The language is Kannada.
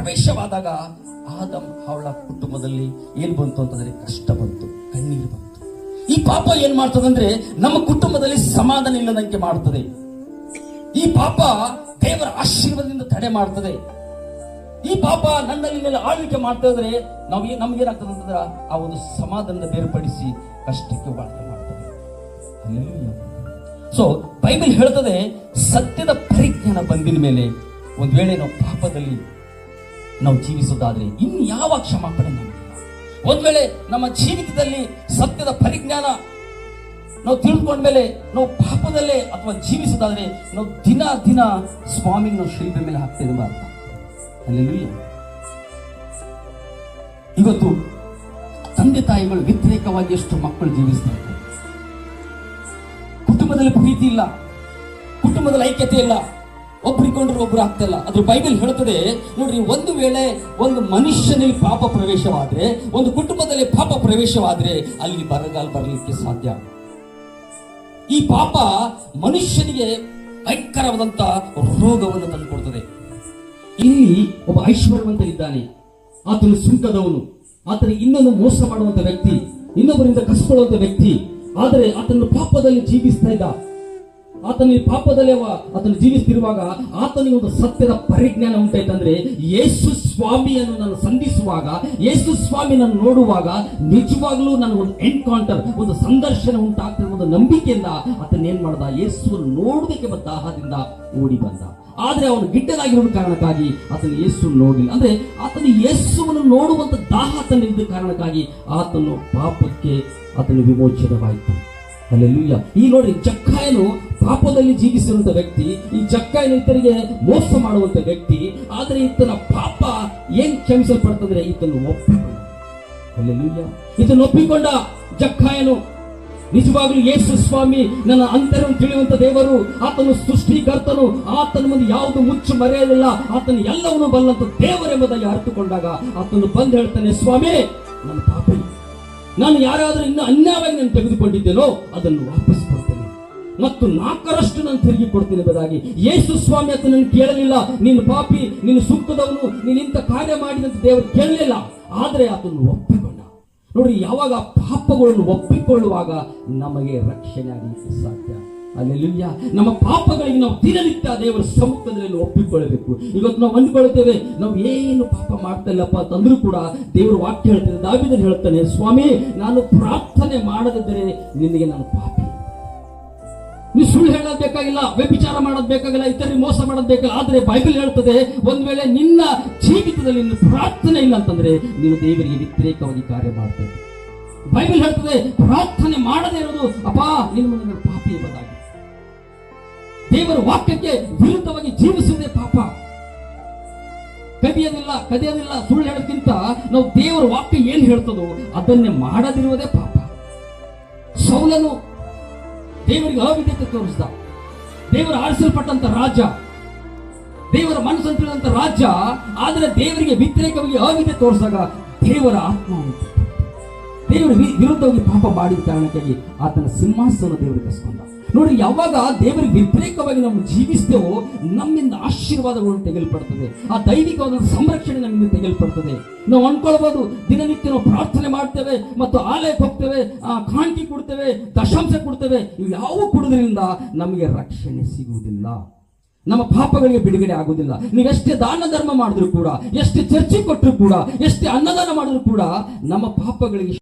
ಪ್ರವೇಶವಾದಾಗ ಆದಮ್ ಅವಳ ಕುಟುಂಬದಲ್ಲಿ ಏನ್ ಬಂತು ಅಂತಂದ್ರೆ ಕಷ್ಟ ಬಂತು, ಕಣ್ಣೀರು ಬಂತು. ಈ ಪಾಪ ಏನ್ ಮಾಡ್ತದಂದ್ರೆ ನಮ್ಮ ಕುಟುಂಬದಲ್ಲಿ ಸಮಾಧಾನ ಇಲ್ಲದಂತೆ ಮಾಡ್ತದೆ. ಈ ಪಾಪ ದೇವರ ಆಶೀರ್ವಾದದಿಂದ ತಡೆ ಮಾಡ್ತದೆ. ಈ ಪಾಪ ನನ್ನಲ್ಲಿ ಆಳ್ವಿಕೆ ಮಾಡ್ತಾ ಇದ್ರೆ ನಮ್ಗೇನಾಗ್ತದೆ ಅಂತಂದ್ರೆ ಆ ಒಂದು ಸಮಾಧಾನದ ಬೇರ್ಪಡಿಸಿ ಕಷ್ಟಕ್ಕೆ ಬಾಳ್ಕೆ ಮಾಡ್ತದೆ. ಸೊ ಬೈಬಲ್ ಹೇಳ್ತದೆ, ಸತ್ಯದ ಪರಿಜ್ಞಾನ ಬಂದಿನ ಮೇಲೆ ಒಂದ್ ವೇಳೆ ನಾವು ಪಾಪದಲ್ಲಿ ನಾವು ಜೀವಿಸೋದಾದ್ರೆ ಇನ್ನು ಯಾವ ಕ್ಷಮಾಪಣೆ ನಮಗಿಲ್ಲ. ಒಂದ್ ವೇಳೆ ನಮ್ಮ ಜೀವಿತದಲ್ಲಿ ಸತ್ಯದ ಪರಿಜ್ಞಾನ ನಾವು ತಿಳ್ಕೊಂಡ್ಮೇಲೆ ನಾವು ಪಾಪದಲ್ಲೇ ಅಥವಾ ಜೀವಿಸೋದಾದ್ರೆ ನಾವು ದಿನ ದಿನ ಸ್ವಾಮಿ ನಾವು ಶಿಲ್ಪೆ ಮೇಲೆ ಹಾಕ್ತೇವೆ ಅರ್ಥ. ಅಲ್ಲೆಲ್ಲೂಯ್ಯ. ಇವತ್ತು ತಂದೆ ತಾಯಿಗಳು ವ್ಯತಿರೇಕವಾಗಿ ಎಷ್ಟು ಮಕ್ಕಳು ಜೀವಿಸ್ತಾ ಇದ್ದಾರೆ. ಕುಟುಂಬದಲ್ಲಿ ಪ್ರೀತಿ ಇಲ್ಲ, ಕುಟುಂಬದಲ್ಲಿ ಐಕ್ಯತೆ ಇಲ್ಲ, ಒಬ್ಬರಿಕೊಂಡ್ರೆ ಒಬ್ರು ಆಗ್ತಾ ಇಲ್ಲ. ಅದ್ರ ಬೈಬಲ್ ಹೇಳ್ತದೆ ನೋಡ್ರಿ, ಒಂದು ವೇಳೆ ಒಂದು ಮನುಷ್ಯನಲ್ಲಿ ಪಾಪ ಪ್ರವೇಶವಾದ್ರೆ, ಒಂದು ಕುಟುಂಬದಲ್ಲಿ ಪಾಪ ಪ್ರವೇಶವಾದ್ರೆ ಅಲ್ಲಿ ಬರಗಾಲ ಬರಲಿಕ್ಕೆ ಸಾಧ್ಯ. ಈ ಪಾಪ ಮನುಷ್ಯನಿಗೆ ಭಯಂಕರವಾದಂತ ರೋಗವನ್ನು ತಂದುಕೊಡ್ತದೆ. ಇಲ್ಲಿ ಒಬ್ಬ ಐಶ್ವರ್ಯವಂತ ಇದ್ದಾನೆ, ಆತನು ಸುಂಕದವನು, ಆತನ ಇನ್ನೊಂದು ಮೋಸ ಮಾಡುವಂತ ವ್ಯಕ್ತಿ, ಇನ್ನೊಬ್ಬರಿಂದ ಕಸ್ಕೊಳ್ಳುವಂತ ವ್ಯಕ್ತಿ. ಆದರೆ ಆತನು ಪಾಪದಲ್ಲಿ ಜೀವಿಸ್ತಾ ಇದ್ದ. ಆತನು ಜೀವಿಸ್ತಿರುವಾಗ ಆತನಿಗೆ ಒಂದು ಸತ್ಯದ ಪರಿಜ್ಞಾನ ಉಂಟಾಯ್ತಂದ್ರೆ, ಯೇಸು ಸ್ವಾಮಿಯನ್ನು ನಾನು ಸಂಧಿಸುವಾಗ, ಯೇಸು ಸ್ವಾಮಿ ನಾನು ನೋಡುವಾಗ ನಿಜವಾಗ್ಲೂ ನನಗೊಂದು ಎನ್ಕೌಂಟರ್, ಒಂದು ಸಂದರ್ಶನ ಉಂಟಾಗ್ತದೆ ಒಂದು ನಂಬಿಕೆಯಿಂದ ಆತನ ಏನ್ ಮಾಡ್ದ, ಯೇಸುವನ್ನು ನೋಡುವುದಕ್ಕೆ ದಾಹದಿಂದ ಓಡಿ ಬಂದ. ಆದ್ರೆ ಅವನು ಗಿಡ್ಡಲಾಗಿರುವ ಕಾರಣಕ್ಕಾಗಿ ಆತನು ಯೇಸು ನೋಡಲಿಲ್ಲ. ಅಂದ್ರೆ ಆತನು ಯೇಸುವನ್ನು ನೋಡುವಂತ ದಾಹ ಆತನಿದ್ದ ಕಾರಣಕ್ಕಾಗಿ ಆತನು ಪಾಪಕ್ಕೆ ಆತನು ವಿಮೋಚನವಾಯಿತು. ಅಲ್ಲೆಲ್ಲೂಯ್ಯ. ಈ ನೋಡಿ, ಜಕ್ಕಾಯನು ಪಾಪದಲ್ಲಿ ಜೀವಿಸಿರುವಂತ ವ್ಯಕ್ತಿ, ಈ ಜಕ್ಕಾಯನು ಇತರಿಗೆ ಮೋಸ ಮಾಡುವಂತ ವ್ಯಕ್ತಿ. ಆದರೆ ಈತನ ಪಾಪ ಏನ್ ಕ್ಷಮಿಸಲ್ಪಡ್ತಂದ್ರೆ ಈತನು ಒಪ್ಪಿಕೊಂಡ. ಅಲ್ಲೆಲ್ಲೂಯ್ಯ. ಇದನ್ನು ಒಪ್ಪಿಕೊಂಡ ಜಕ್ಕಾಯನು ನಿಜವಾಗ್ಲೂ ಯೇಸು ಸ್ವಾಮಿ ನನ್ನ ಅಂತರವನ್ನು ತಿಳಿಯುವಂತ ದೇವರು, ಆತನು ಸೃಷ್ಟಿಕರ್ತನು, ಆತನ ಮುಂದೆ ಯಾವುದು ಮುಚ್ಚು ಮರೆಯಲಿಲ್ಲ, ಆತನು ಎಲ್ಲವನ್ನು ಬಲ್ಲಂತ ದೇವರೆಂಬುದಾಗಿ ಅರ್ಥಕೊಂಡಾಗ ಆತನು ಬಂದು ಹೇಳ್ತಾನೆ, ಸ್ವಾಮಿ ನನ್ನ ಪಾಪ, ನಾನು ಯಾರಾದ್ರೂ ಇನ್ನು ಅನ್ಯಾಯವಾಗಿ ನಾನು ತೆಗೆದುಕೊಂಡಿದ್ದೇನೋ ಅದನ್ನು ವಾಪಸ್ ಕೊಡ್ತೇನೆ ಮತ್ತು 4ರಷ್ಟು ನಾನು ತಿರುಗಿ ಕೊಡ್ತೇನೆ ಎಂಬುದಾಗಿ. ಯೇಸು ಸ್ವಾಮಿ ಆತನನ್ನು ಕೇಳಲಿಲ್ಲ, ನೀನು ಪಾಪಿ, ನೀನು ಸುಖದವನು, ನೀನು ಇಂಥ ಕಾರ್ಯ ಮಾಡಿದಂತ ದೇವರು ಕೇಳಲಿಲ್ಲ. ಆದರೆ ಆತನು ಒಪ್ಪಿಕೊಂಡ. ನೋಡಿ, ಯಾವಾಗ ಪಾಪಗಳನ್ನು ಒಪ್ಪಿಕೊಳ್ಳುವಾಗ ನಮಗೆ ರಕ್ಷಣೆ ಆಗಲಿಕ್ಕೆ ಸಾಧ್ಯ. ಅಲ್ಲೆಲ್ಲೂಯ್ಯ. ನಮ್ಮ ಪಾಪಗಳಿಗೆ ನಾವು ದಿನನಿತ್ಯ ದೇವರ ಸಮ್ಮುಖದಲ್ಲಿ ಒಪ್ಪಿಕೊಳ್ಳಬೇಕು. ಇವತ್ತು ನಾವು ಅಂದುಕೊಳ್ಳುತ್ತೇವೆ ನಾವು ಏನು ಪಾಪ ಮಾಡ್ತಾ ಇಲ್ಲಪ್ಪ ಅಂತಂದ್ರೂ ಕೂಡ ದೇವರು ವಾಕ್ಯ ಹೇಳ್ತೇನೆ, ದಾವೀದನು ಹೇಳ್ತಾನೆ, ಸ್ವಾಮಿ ನಾನು ಪ್ರಾರ್ಥನೆ ಮಾಡದಿದ್ದರೆ ನಿನಗೆ ನಾನು ಪಾಪಿ. ನೀವು ಸುಳ್ಳು ಹೇಳೋದು ಬೇಕಾಗಿಲ್ಲ, ವ್ಯಭಿಚಾರ ಮಾಡೋದು ಬೇಕಾಗಿಲ್ಲ, ಇತರರಿಗೆ ಮೋಸ ಮಾಡೋದು ಬೇಕಾಗಿಲ್ಲ. ಆದ್ರೆ ಬೈಬಲ್ ಹೇಳ್ತದೆ, ಒಂದ್ ವೇಳೆ ನಿನ್ನ ಜೀವಿತದಲ್ಲಿ ನಿನ್ನ ಪ್ರಾರ್ಥನೆ ಇಲ್ಲ ಅಂತಂದ್ರೆ ನೀನು ದೇವರಿಗೆ ವ್ಯತಿರೇಕವಾಗಿ ಕಾರ್ಯ ಮಾಡ್ತಾ ಇದ್ದೆ. ಬೈಬಲ್ ಹೇಳ್ತದೆ, ಪ್ರಾರ್ಥನೆ ಮಾಡದೇ ಇರೋದು ಅಪ್ಪ ನಿನ್ನ ಮುಂದೆ ಪಾಪಿ ಎಂಬುದಾಗಿ. ದೇವರ ವಾಕ್ಯಕ್ಕೆ ವಿರುದ್ಧವಾಗಿ ಜೀವಿಸುವುದೇ ಪಾಪ. ಕದಿಯೋದಿಲ್ಲ, ಸುಳ್ಳು ಹೇಳೋದಕ್ಕಿಂತ ನಾವು ದೇವರ ವಾಕ್ಯ ಏನ್ ಹೇಳ್ತದೋ ಅದನ್ನೇ ಮಾಡದಿರುವುದೇ ಪಾಪ. ಸೌಲನು ದೇವರಿಗೆ ಅವಿಧೇಯತೆ ತೋರಿಸಿದ. ದೇವರ ಆರಿಸಲ್ಪಟ್ಟಂತ ರಾಜ, ದೇವರ ಮನಸ್ಸನ್ನು ತಿಳಿದಂತ ರಾಜ, ಆದರೆ ದೇವರಿಗೆ ವ್ಯತಿರೇಕವಾಗಿ ಅವಿಧೇಯತೆ ತೋರಿಸಿದಾಗ ದೇವರ ಆತ್ಮ ದೇವರ ವಿರುದ್ಧವಾಗಿ ಪಾಪ ಮಾಡಿದ ಕಾರಣಕ್ಕಾಗಿ ಆತನ ಸಿಂಹಾಸನ ದೇವರಿಗೆ ಕಸ್ಕೊಂಡ. ನೋಡಿ, ಯಾವಾಗ ದೇವರಿಗೆ ವ್ಯತಿರೇಕವಾಗಿ ನಾವು ಜೀವಿಸ್ತೇವೋ ನಮ್ಮಿಂದ ಆಶೀರ್ವಾದಗಳು ತೆಗೆಯಲ್ಪಡ್ತದೆ, ಆ ದೈವಿಕವಾದ ಸಂರಕ್ಷಣೆ ನಮ್ಮಿಂದ ತೆಗೆಯಲ್ಪಡ್ತದೆ. ನಾವು ಅನ್ಕೊಳ್ಬಹುದು, ದಿನನಿತ್ಯ ನಾವು ಪ್ರಾರ್ಥನೆ ಮಾಡ್ತೇವೆ ಮತ್ತು ಆಲಯಕ್ಕೆ ಹೋಗ್ತೇವೆ, ಕಾಣಿಕೆ ಕೊಡ್ತೇವೆ, ದಶಾಂಶ ಕೊಡ್ತೇವೆ, ಇವು ಯಾವ ಕೊಡುವುದರಿಂದ ನಮಗೆ ರಕ್ಷಣೆ ಸಿಗುವುದಿಲ್ಲ, ನಮ್ಮ ಪಾಪಗಳಿಗೆ ಬಿಡುಗಡೆ ಆಗುವುದಿಲ್ಲ. ನೀವೆಷ್ಟೇ ದಾನ ಧರ್ಮ ಮಾಡಿದ್ರು ಕೂಡ, ಎಷ್ಟೇ ಚರ್ಚೆ ಕೊಟ್ಟರು ಕೂಡ, ಎಷ್ಟೇ ಅನ್ನದಾನ ಮಾಡಿದ್ರು ಕೂಡ ನಮ್ಮ ಪಾಪಗಳಿಗೆ